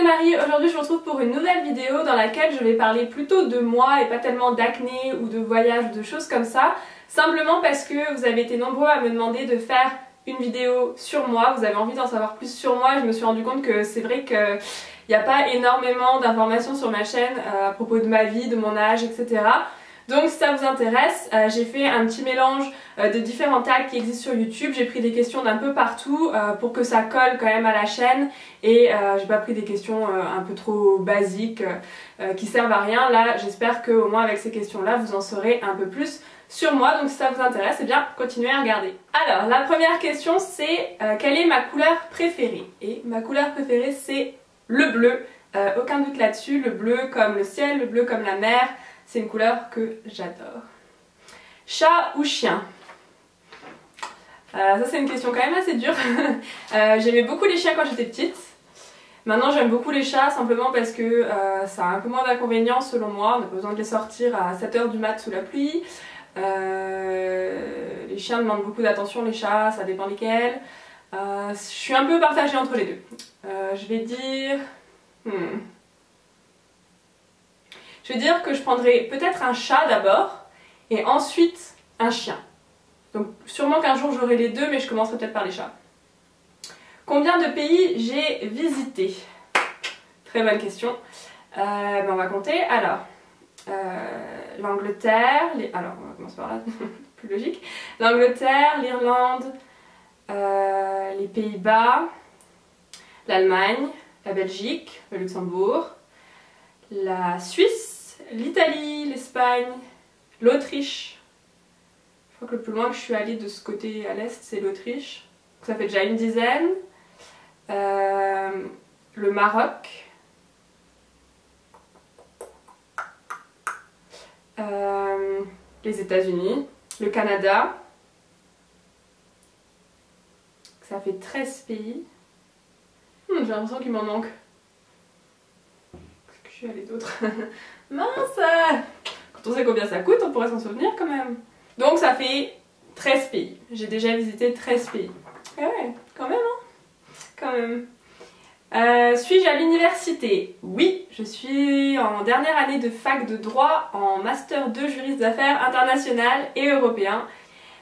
Marie, aujourd'hui je vous retrouve pour une nouvelle vidéo dans laquelle je vais parler plutôt de moi et pas tellement d'acné ou de voyage ou de choses comme ça. Simplement parce que vous avez été nombreux à me demander de faire une vidéo sur moi, vous avez envie d'en savoir plus sur moi. Je me suis rendu compte que c'est vrai qu'il n'y a pas énormément d'informations sur ma chaîne à propos de ma vie, de mon âge, etc. Donc si ça vous intéresse, j'ai fait un petit mélange de différents tags qui existent sur YouTube. J'ai pris des questions d'un peu partout pour que ça colle quand même à la chaîne et j'ai pas pris des questions un peu trop basiques qui servent à rien. Là j'espère qu'au moins avec ces questions là vous en saurez un peu plus sur moi. Donc si ça vous intéresse, eh bien continuez à regarder. Alors la première question c'est quelle est ma couleur préférée? Et ma couleur préférée c'est le bleu, aucun doute là-dessus, le bleu comme le ciel, le bleu comme la mer. C'est une couleur que j'adore. Chat ou chien? Ça c'est une question quand même assez dure. J'aimais beaucoup les chiens quand j'étais petite. Maintenant j'aime beaucoup les chats simplement parce que ça a un peu moins d'inconvénients selon moi. On n'a pas besoin de les sortir à 7 h du mat sous la pluie. Les chiens demandent beaucoup d'attention, les chats ça dépend lesquels. Je suis un peu partagée entre les deux. Je vais dire... Je vais dire que je prendrai peut-être un chat d'abord et ensuite un chien. Donc sûrement qu'un jour j'aurai les deux mais je commencerai peut-être par les chats. Combien de pays j'ai visité? Très bonne question. On va compter. Alors, l'Angleterre, alors on va commencer par là, plus logique. L'Angleterre, l'Irlande, les Pays-Bas, l'Allemagne, la Belgique, le Luxembourg, la Suisse, l'Italie, l'Espagne, l'Autriche. Je crois que le plus loin que je suis allée de ce côté à l'est c'est l'Autriche. Ça fait déjà une dizaine. Le Maroc. Les États-Unis. Le Canada. Ça fait 13 pays. J'ai l'impression qu'il m'en manque. Est-ce que je suis allée d'autres? Mince! Quand on sait combien ça coûte, on pourrait s'en souvenir quand même. Donc ça fait 13 pays. J'ai déjà visité 13 pays. Ah ouais, quand même, hein? Quand même. Suis-je à l'université? Oui, je suis en dernière année de fac de droit en master 2 juriste d'affaires international et européen.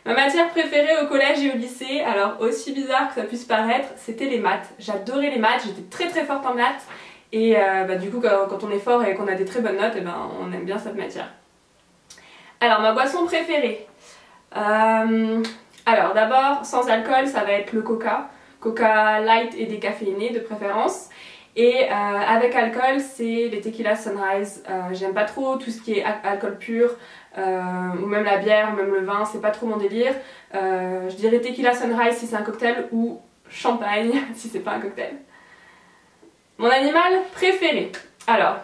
Ma matière préférée au collège et au lycée, alors aussi bizarre que ça puisse paraître, c'était les maths. J'adorais les maths, j'étais très forte en maths. Et du coup quand on est fort et qu'on a des très bonnes notes, on aime bien cette matière. Alors ma boisson préférée. Alors d'abord sans alcool ça va être le coca. Coca light et décaféiné de préférence. Et avec alcool c'est les tequila sunrise. J'aime pas trop tout ce qui est alcool pur, ou même la bière, ou même le vin, c'est pas trop mon délire. Je dirais tequila sunrise si c'est un cocktail ou champagne si c'est pas un cocktail. Mon animal préféré. Alors,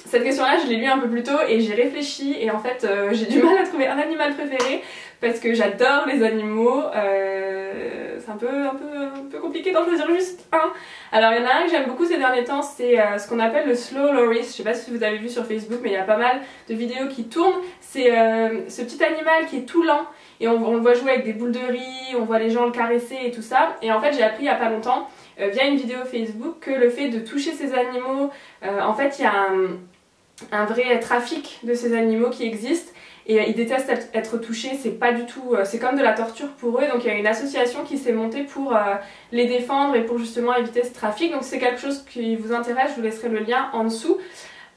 cette question-là, je l'ai lue un peu plus tôt et j'ai réfléchi et en fait, j'ai du mal à trouver un animal préféré parce que j'adore les animaux. C'est un peu compliqué d'en choisir juste un. Alors, il y en a un que j'aime beaucoup ces derniers temps, c'est ce qu'on appelle le slow loris. Je sais pas si vous avez vu sur Facebook, mais il y a pas mal de vidéos qui tournent. C'est ce petit animal qui est tout lent et on le voit jouer avec des boules de riz, on voit les gens le caresser et tout ça. Et en fait, j'ai appris il y a pas longtemps via une vidéo Facebook que le fait de toucher ces animaux, en fait il y a un vrai trafic de ces animaux qui existe et ils détestent être touchés, c'est pas du tout, c'est comme de la torture pour eux. Donc il y a une association qui s'est montée pour les défendre et pour justement éviter ce trafic. Donc si c'est quelque chose qui vous intéresse, je vous laisserai le lien en dessous.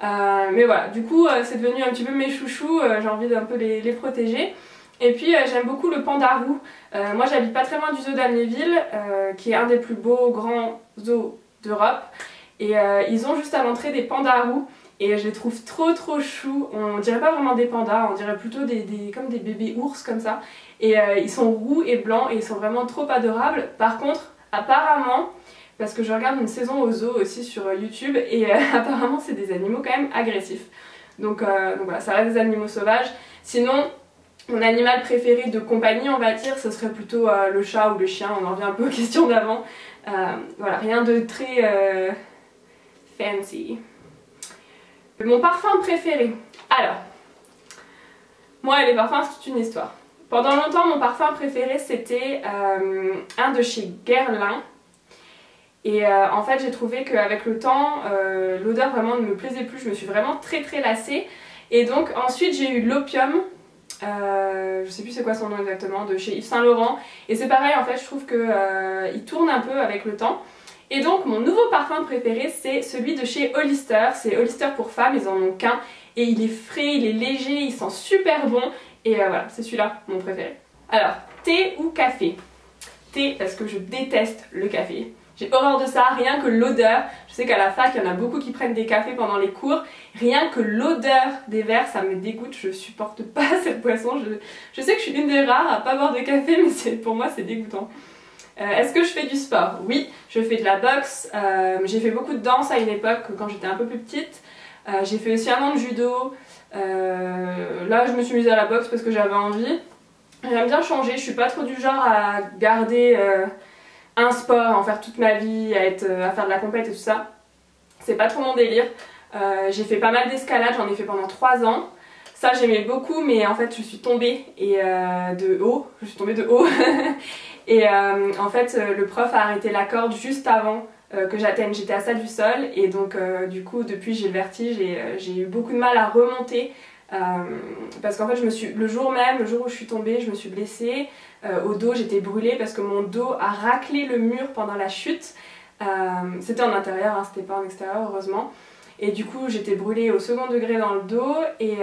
Mais voilà, du coup c'est devenu un petit peu mes chouchous, j'ai envie d'un peu les protéger. Et puis j'aime beaucoup le pandarou. Moi j'habite pas très loin du zoo d'Amnéville, qui est un des plus beaux grands zoos d'Europe. Et ils ont juste à l'entrée des pandarous. Et je les trouve trop choux. On dirait pas vraiment des pandas, on dirait plutôt comme des bébés ours comme ça. Et ils sont roux et blancs et ils sont vraiment trop adorables. Par contre, apparemment, parce que je regarde une saison au zoo aussi sur YouTube, et apparemment c'est des animaux quand même agressifs. Donc voilà, ça reste des animaux sauvages. Sinon, mon animal préféré de compagnie, on va dire, ce serait plutôt le chat ou le chien. On en revient un peu aux questions d'avant. Voilà, rien de très fancy. Mon parfum préféré. Alors, moi et les parfums c'est toute une histoire. Pendant longtemps mon parfum préféré c'était un de chez Guerlain Et en fait j'ai trouvé qu'avec le temps l'odeur vraiment ne me plaisait plus, je me suis vraiment très lassée. Et donc ensuite j'ai eu l'Opium, je sais plus c'est quoi son nom exactement, de chez Yves Saint Laurent. Et c'est pareil en fait, je trouve qu'il tourne un peu avec le temps. Et donc mon nouveau parfum préféré c'est celui de chez Hollister, c'est Hollister pour femmes, ils en ont qu'un. Et il est frais, il est léger, il sent super bon. Et voilà, c'est celui-là mon préféré. Alors, thé ou café? Thé parce que je déteste le café. J'ai horreur de ça, rien que l'odeur. Je sais qu'à la fac, il y en a beaucoup qui prennent des cafés pendant les cours. Rien que l'odeur des verres, ça me dégoûte. Je supporte pas cette boisson. Je sais que je suis une des rares à pas boire de café, mais pour moi, c'est dégoûtant. Est-ce que je fais du sport? Oui, je fais de la boxe. J'ai fait beaucoup de danse à une époque, quand j'étais un peu plus petite. J'ai fait aussi un an de judo. Là, je me suis mise à la boxe parce que j'avais envie. J'aime bien changer. Je suis pas trop du genre à garder un sport, à en faire toute ma vie, à faire de la compète et tout ça. C'est pas trop mon délire. J'ai fait pas mal d'escalade, j'en ai fait pendant 3 ans. Ça j'aimais beaucoup, mais en fait je suis tombée de haut. Et en fait le prof a arrêté la corde juste avant que j'atteigne. J'étais à ça du sol et donc du coup depuis j'ai le vertige et j'ai eu beaucoup de mal à remonter. Parce qu'en fait le jour où je suis tombée, je me suis blessée au dos, j'étais brûlée parce que mon dos a raclé le mur pendant la chute. C'était en intérieur, hein, c'était pas en extérieur heureusement. Et du coup j'étais brûlée au second degré dans le dos et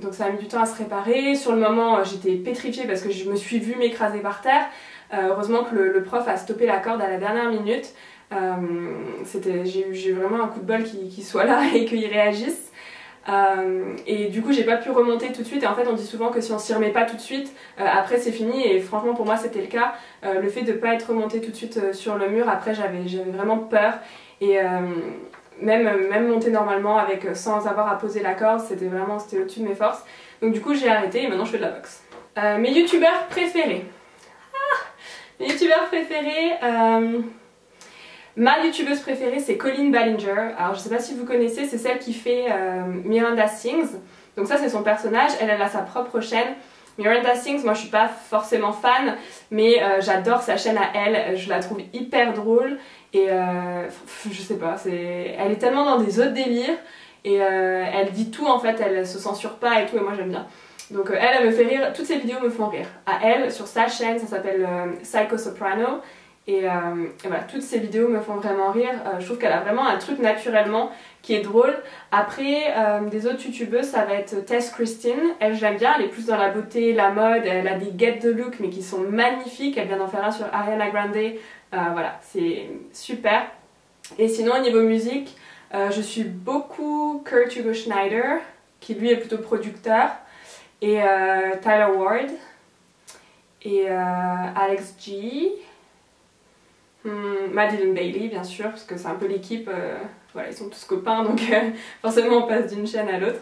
donc ça a mis du temps à se réparer. Sur le moment j'étais pétrifiée parce que je me suis vue m'écraser par terre. Heureusement que le prof a stoppé la corde à la dernière minute. J'ai eu vraiment un coup de bol qu'il soit là et qu'il réagisse. Et du coup j'ai pas pu remonter tout de suite et en fait on dit souvent que si on s'y remet pas tout de suite après c'est fini et franchement pour moi c'était le cas. Le fait de pas être remonté tout de suite sur le mur, après j'avais vraiment peur et même monter normalement sans avoir à poser la corde, c'était au-dessus de mes forces. Donc du coup j'ai arrêté et maintenant je fais de la boxe. Mes youtubeurs préférés. Mes youtubeurs préférés, ma youtubeuse préférée c'est Colleen Ballinger. Alors je sais pas si vous connaissez, c'est celle qui fait Miranda Sings. Donc ça c'est son personnage, elle a sa propre chaîne. Miranda Sings, moi je suis pas forcément fan, mais j'adore sa chaîne à elle, je la trouve hyper drôle et je sais pas, elle est tellement dans des autres délires et elle dit tout en fait, elle se censure pas et tout et moi j'aime bien. Donc elle me fait rire, toutes ses vidéos me font rire. À elle, sur sa chaîne, ça s'appelle Psycho Soprano. Et voilà, toutes ces vidéos me font vraiment rire. Je trouve qu'elle a vraiment un truc naturellement qui est drôle. Après, des autres youtubeuses, ça va être Tess Christine. Elle, j'aime bien, elle est plus dans la beauté, la mode. Elle a des get the look, mais qui sont magnifiques. Elle vient d'en faire un sur Ariana Grande. Voilà, c'est super. Et sinon, au niveau musique, je suis beaucoup Kurt Hugo Schneider, qui lui est plutôt producteur. Et Tyler Ward. Et Alex G. Madeline Bailey bien sûr parce que c'est un peu l'équipe, voilà, ils sont tous copains donc forcément on passe d'une chaîne à l'autre.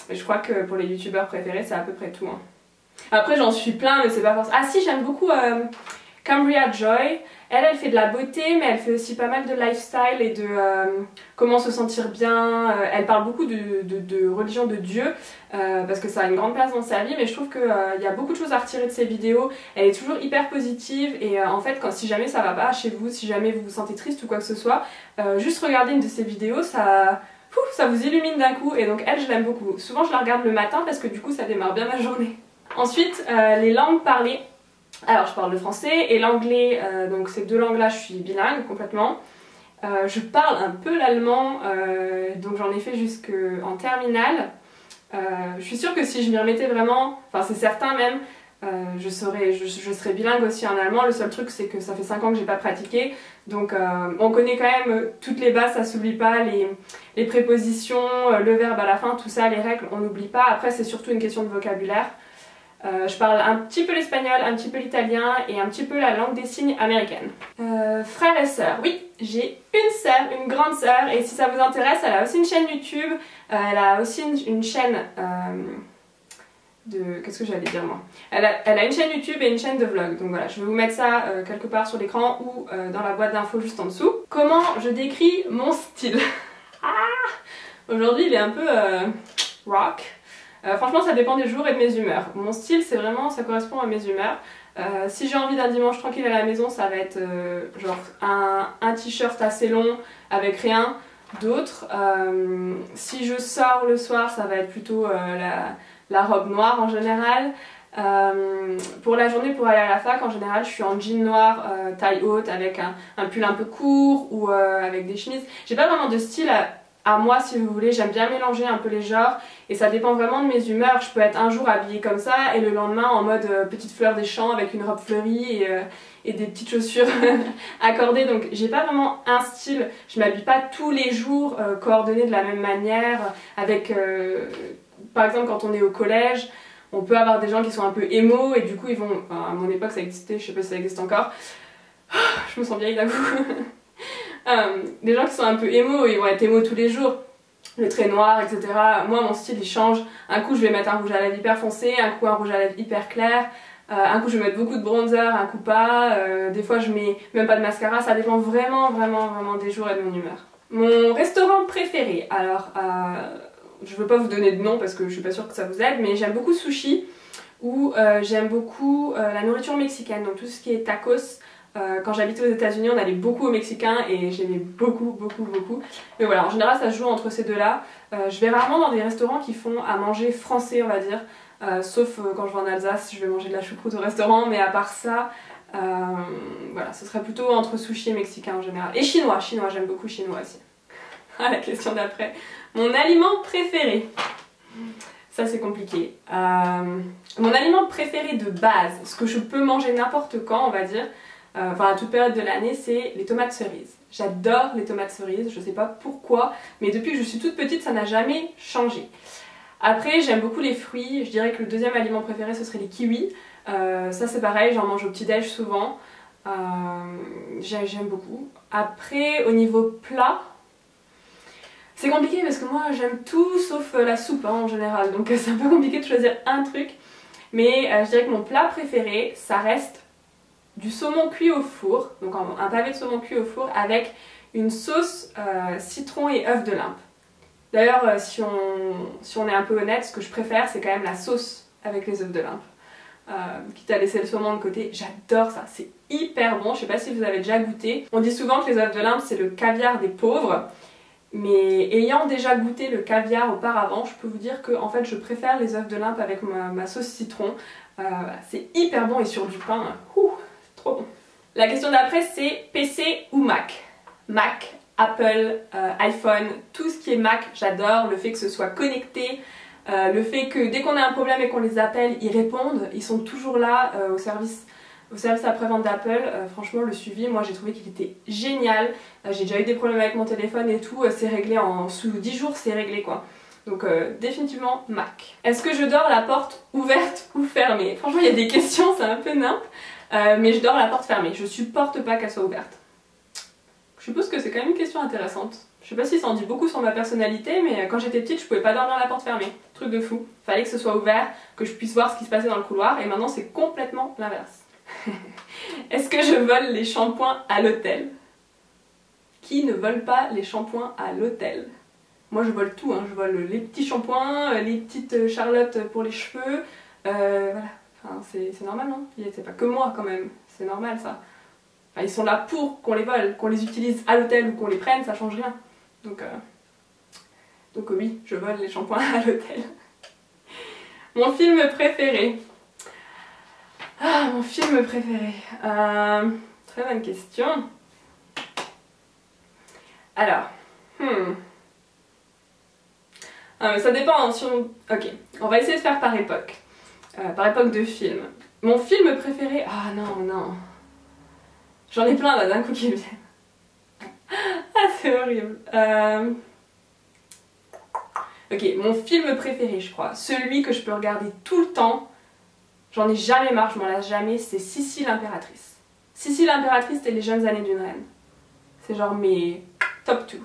Mais je crois que pour les youtubeurs préférés c'est à peu près tout hein. Après j'en suis plein mais c'est pas forcément... Ah si, j'aime beaucoup Cambria Joy. Elle fait de la beauté mais elle fait aussi pas mal de lifestyle et de comment se sentir bien. Elle parle beaucoup de religion de Dieu parce que ça a une grande place dans sa vie, mais je trouve qu'il y a beaucoup de choses à retirer de ses vidéos. Elle est toujours hyper positive et en fait si jamais ça va pas chez vous, si jamais vous vous sentez triste ou quoi que ce soit, juste regardez une de ses vidéos, ça vous illumine d'un coup et donc elle je l'aime beaucoup. Souvent je la regarde le matin parce que du coup ça démarre bien ma journée. Ensuite les langues parlées. Alors je parle le français et l'anglais, donc ces deux langues-là je suis bilingue complètement. Je parle un peu l'allemand, donc j'en ai fait jusqu'en terminale. Je suis sûre que si je m'y remettais vraiment, enfin c'est certain même, je serais bilingue aussi en allemand. Le seul truc c'est que ça fait 5 ans que j'ai pas pratiqué, donc on connaît quand même toutes les bases, ça s'oublie pas, les prépositions, le verbe à la fin, tout ça, les règles, on n'oublie pas. Après c'est surtout une question de vocabulaire. Je parle un petit peu l'espagnol, un petit peu l'italien et un petit peu la langue des signes américaine. Frères et sœurs, oui, j'ai une sœur, une grande sœur, et si ça vous intéresse, elle a aussi une chaîne YouTube, elle a aussi une chaîne qu'est-ce que j'allais dire moi, elle a une chaîne YouTube et une chaîne de vlog, donc voilà, je vais vous mettre ça quelque part sur l'écran ou dans la boîte d'infos juste en dessous. Comment je décris mon style? Aujourd'hui il est un peu rock. Franchement ça dépend des jours et de mes humeurs. Mon style c'est vraiment, ça correspond à mes humeurs. Si j'ai envie d'un dimanche tranquille à la maison, ça va être genre un t-shirt assez long avec rien d'autre. Si je sors le soir, ça va être plutôt la robe noire en général. Pour la journée, pour aller à la fac, en général, je suis en jean noir, taille haute, avec un pull un peu court ou avec des chemises. J'ai pas vraiment de style à moi, si vous voulez. J'aime bien mélanger un peu les genres et ça dépend vraiment de mes humeurs. Je peux être un jour habillée comme ça et le lendemain en mode petite fleur des champs avec une robe fleurie et des petites chaussures accordées. Donc j'ai pas vraiment un style. Je m'habille pas tous les jours coordonnée de la même manière avec par exemple quand on est au collège. On peut avoir des gens qui sont un peu émo et du coup ils vont... Enfin, à mon époque ça existait, je sais pas si ça existe encore. Je me sens vieille d'avoue. Des gens qui sont un peu émo, ils vont être émo tous les jours. Le trait noir, etc. Moi mon style il change. Un coup je vais mettre un rouge à lèvres hyper foncé, un coup un rouge à lèvres hyper clair. Un coup je vais mettre beaucoup de bronzer, un coup pas. Des fois je mets même pas de mascara. Ça dépend vraiment des jours et de mon humeur. Mon restaurant préféré, alors... je veux pas vous donner de nom parce que je suis pas sûre que ça vous aide, mais j'aime beaucoup sushi ou j'aime beaucoup la nourriture mexicaine, donc tout ce qui est tacos. Quand j'habitais aux États-Unis, on allait beaucoup au mexicain et j'aimais beaucoup. Mais voilà, en général, ça se joue entre ces deux-là. Je vais rarement dans des restaurants qui font à manger français, on va dire, sauf quand je vais en Alsace, je vais manger de la choucroute au restaurant, mais à part ça, voilà, ce serait plutôt entre sushi et mexicain en général. Et chinois, j'aime beaucoup chinois aussi. Ah, la question d'après. Mon aliment préféré. Ça c'est compliqué. Mon aliment préféré de base, ce que je peux manger n'importe quand on va dire, enfin à toute période de l'année, c'est les tomates cerises. J'adore les tomates cerises, je sais pas pourquoi, mais depuis que je suis toute petite ça n'a jamais changé. Après j'aime beaucoup les fruits, je dirais que le deuxième aliment préféré ce serait les kiwis. Ça c'est pareil, j'en mange au petit-déj souvent. J'aime beaucoup. Après au niveau plat, c'est compliqué parce que moi j'aime tout sauf la soupe hein, en général, donc c'est un peu compliqué de choisir un truc. Mais je dirais que mon plat préféré, ça reste du saumon cuit au four, donc un pavé de saumon cuit au four avec une sauce citron et œuf de Limpe. D'ailleurs, si on est un peu honnête, ce que je préfère c'est quand même la sauce avec les œufs de Limpe. Quitte à laisser le saumon de côté, j'adore ça, c'est hyper bon, je sais pas si vous avez déjà goûté. On dit souvent que les œufs de Limpe c'est le caviar des pauvres. Mais ayant déjà goûté le caviar auparavant, je peux vous dire que en fait, je préfère les œufs de Limpe avec ma sauce citron. C'est hyper bon et sur du pain, c'est trop bon. La question d'après c'est PC ou Mac. Mac, Apple, iPhone, tout ce qui est Mac, j'adore. Le fait que ce soit connecté, le fait que dès qu'on a un problème et qu'on les appelle, ils répondent. Ils sont toujours là au service après-vente d'Apple. Franchement le suivi, moi j'ai trouvé qu'il était génial. J'ai déjà eu des problèmes avec mon téléphone et tout, c'est réglé sous 10 jours, c'est réglé quoi. Donc définitivement Mac. Est-ce que je dors la porte ouverte ou fermée? Franchement il y a des questions, c'est un peu nimp. Mais je dors la porte fermée, je supporte pas qu'elle soit ouverte. Je suppose que c'est quand même une question intéressante. Je sais pas si ça en dit beaucoup sur ma personnalité, mais quand j'étais petite je pouvais pas dormir la porte fermée. Truc de fou. Fallait que ce soit ouvert, que je puisse voir ce qui se passait dans le couloir, et maintenant c'est complètement l'inverse. Est-ce que je vole les shampoings à l'hôtel? Qui ne vole pas les shampoings à l'hôtel? Moi je vole tout, hein. Je vole les petits shampoings, les petites charlottes pour les cheveux, voilà, enfin, c'est normal non? C'est pas que moi quand même, c'est normal ça. Enfin, ils sont là pour qu'on les vole, qu'on les utilise à l'hôtel ou qu'on les prenne, ça change rien. Donc oui, je vole les shampoings à l'hôtel. Mon film préféré. Ah, mon film préféré. Très bonne question. Alors, ça dépend. Hein, ok, on va essayer de faire par époque de film. Mon film préféré. Ah non. J'en ai plein là d'un coup qui me viennent. Ah, c'est horrible. Ok, mon film préféré, je crois. Celui que je peux regarder tout le temps. J'en ai jamais marre, je m'en lasse jamais, c'est Sissi l'impératrice. Sissi l'impératrice et les jeunes années d'une reine. C'est genre mes top 2.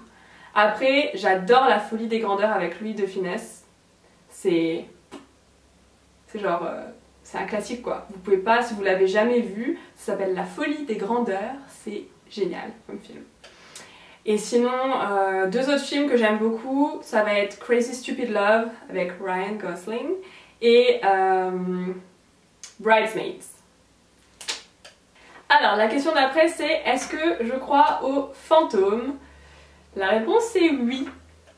Après, j'adore La folie des grandeurs avec Louis de Funès. C'est genre... c'est un classique quoi. Vous pouvez pas, si vous l'avez jamais vu, ça s'appelle La folie des grandeurs. C'est génial comme film. Et sinon, deux autres films que j'aime beaucoup, ça va être Crazy Stupid Love avec Ryan Gosling et... Bridesmaids. Alors la question d'après c'est est-ce que je crois aux fantômes? La réponse est oui.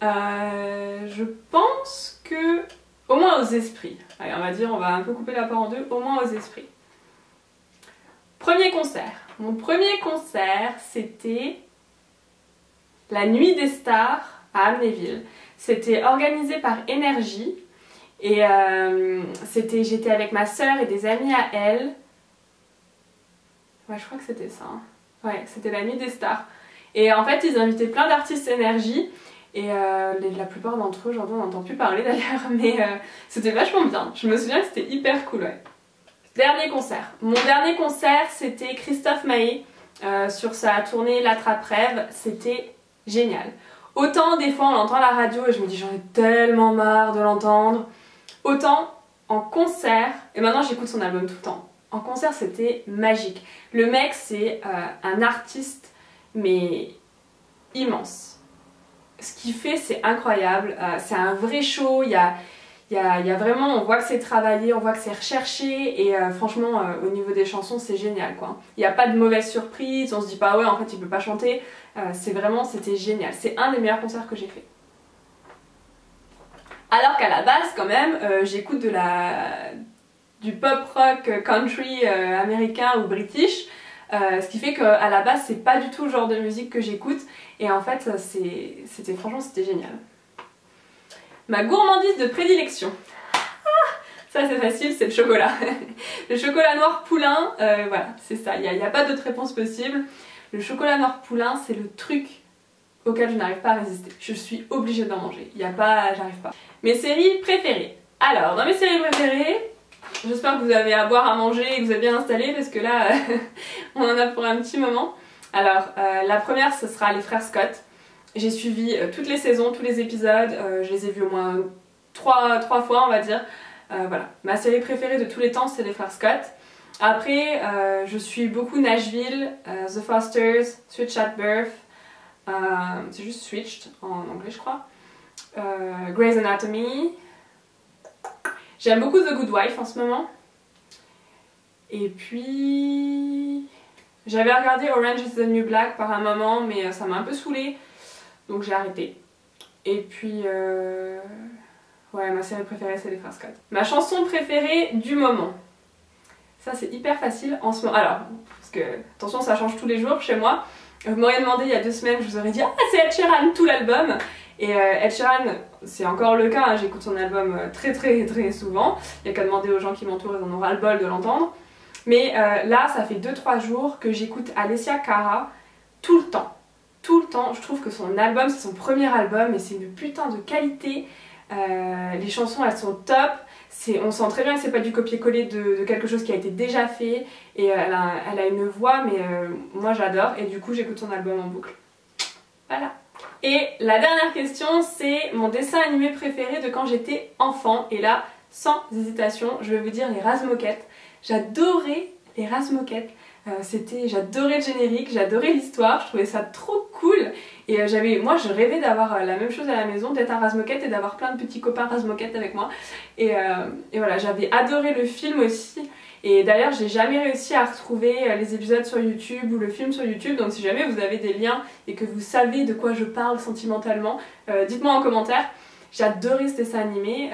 Je pense que... Au moins aux esprits. Allez, on va dire, on va un peu couper la part en deux, au moins aux esprits. Premier concert. Mon premier concert, c'était la Nuit des Stars à Amnéville. C'était organisé par Énergie et j'étais avec ma soeur et des amis à elle. Ouais, je crois que c'était ça. Hein. Ouais, c'était la Nuit des Stars. Et en fait, ils invitaient plein d'artistes Énergie. Et la plupart d'entre eux, j'en entends plus parler d'ailleurs, mais c'était vachement bien. Je me souviens que c'était hyper cool, ouais. Dernier concert. Mon dernier concert, c'était Christophe Maé sur sa tournée L'Attrape-Rêve. C'était génial. Autant des fois on l'entend à la radio et je me dis j'en ai tellement marre de l'entendre. Autant en concert, et maintenant j'écoute son album tout le temps. En concert, c'était magique. Le mec, c'est un artiste, mais immense. Ce qu'il fait, c'est incroyable, c'est un vrai show, il y a vraiment, on voit que c'est travaillé, on voit que c'est recherché et franchement au niveau des chansons c'est génial quoi. Il n'y a pas de mauvaise surprise, on se dit pas ouais en fait il peut pas chanter, c'était génial, c'est un des meilleurs concerts que j'ai fait. Alors qu'à la base quand même j'écoute du pop rock country américain ou british. Ce qui fait qu'à la base c'est pas du tout le genre de musique que j'écoute et en fait franchement c'était génial. Ma gourmandise de prédilection. Ça c'est facile, c'est le chocolat. Le chocolat noir Poulain, voilà c'est ça, il n'y a pas d'autre réponse possible. Le chocolat noir Poulain c'est le truc auquel je n'arrive pas à résister. Je suis obligée d'en manger, j'arrive pas. Mes séries préférées. Alors dans mes séries préférées, j'espère que vous avez à boire, à manger et que vous êtes bien installés parce que là, on en a pour un petit moment. Alors, la première, ce sera les frères Scott. J'ai suivi toutes les saisons, tous les épisodes. Je les ai vus au moins 3 fois, on va dire. Voilà, ma série préférée de tous les temps, c'est les frères Scott. Après, je suis beaucoup Nashville, The Fosters, Switched at Birth. C'est juste Switched en anglais, je crois. Grey's Anatomy. J'aime beaucoup The Good Wife en ce moment. Et puis... J'avais regardé Orange is the New Black par un moment, mais ça m'a un peu saoulée. Donc j'ai arrêté. Et puis... Ouais, ma série préférée c'est les frères Scott. Ma chanson préférée du moment. Ça c'est hyper facile en ce moment. Alors, parce que, attention, ça change tous les jours chez moi. Vous m'auriez demandé il y a 2 semaines, je vous aurais dit « Ah, c'est Ed Sheeran, tout l'album !» Et Ed Sheeran, c'est encore le cas, hein, j'écoute son album très souvent. Il n'y a qu'à demander aux gens qui m'entourent, ils en auront ras-le-bol de l'entendre. Mais là, ça fait 2-3 jours que j'écoute Alessia Cara tout le temps. Tout le temps, je trouve que son album, c'est son premier album et c'est une putain de qualité. Les chansons, elles sont top. On sent très bien que c'est pas du copier-coller de quelque chose qui a été déjà fait. Et elle a une voix, mais moi j'adore. Et du coup, j'écoute son album en boucle. Voilà. Et la dernière question, c'est mon dessin animé préféré de quand j'étais enfant. Et là, sans hésitation, je vais vous dire les Razmoket. J'adorais les Razmoket. J'adorais le générique, j'adorais l'histoire, je trouvais ça trop cool. Et moi je rêvais d'avoir la même chose à la maison, d'être un Razmoket et d'avoir plein de petits copains Razmoket avec moi. Et voilà, j'avais adoré le film aussi. Et d'ailleurs j'ai jamais réussi à retrouver les épisodes sur YouTube ou le film sur YouTube. Donc si jamais vous avez des liens et que vous savez de quoi je parle sentimentalement, dites-moi en commentaire. J'adorais ce dessin animé.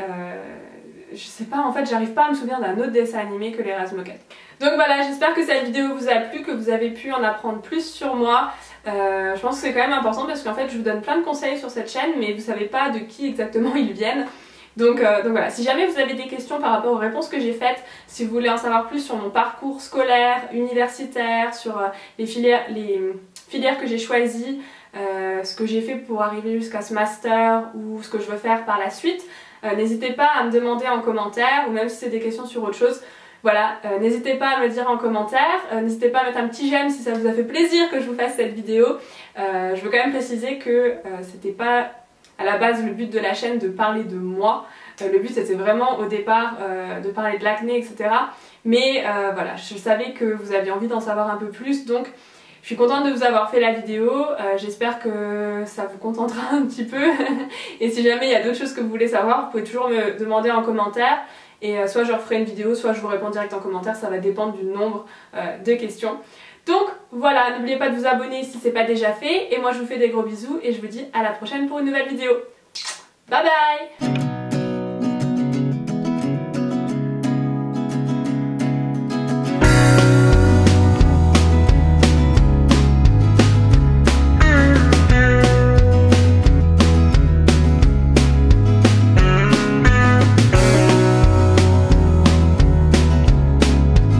Je sais pas, en fait j'arrive pas à me souvenir d'un autre dessin animé que les Razmoket. Donc voilà, j'espère que cette vidéo vous a plu, que vous avez pu en apprendre plus sur moi. Je pense que c'est quand même important parce qu'en fait je vous donne plein de conseils sur cette chaîne mais vous savez pas de qui exactement ils viennent. Donc voilà, si jamais vous avez des questions par rapport aux réponses que j'ai faites, si vous voulez en savoir plus sur mon parcours scolaire, universitaire, sur les filières que j'ai choisies, ce que j'ai fait pour arriver jusqu'à ce master ou ce que je veux faire par la suite, n'hésitez pas à me demander en commentaire ou même si c'est des questions sur autre chose. Voilà, n'hésitez pas à me le dire en commentaire, n'hésitez pas à mettre un petit j'aime si ça vous a fait plaisir que je vous fasse cette vidéo. Je veux quand même préciser que c'était pas à la base le but de la chaîne de parler de moi. Le but c'était vraiment au départ de parler de l'acné, etc. Mais voilà, je savais que vous aviez envie d'en savoir un peu plus, donc je suis contente de vous avoir fait la vidéo. J'espère que ça vous contentera un petit peu. Et si jamais il y a d'autres choses que vous voulez savoir, vous pouvez toujours me demander en commentaire. Et soit je referai une vidéo, soit je vous réponds direct en commentaire, ça va dépendre du nombre de questions. Donc voilà, n'oubliez pas de vous abonner si c'est pas déjà fait. Et moi je vous fais des gros bisous et je vous dis à la prochaine pour une nouvelle vidéo. Bye bye.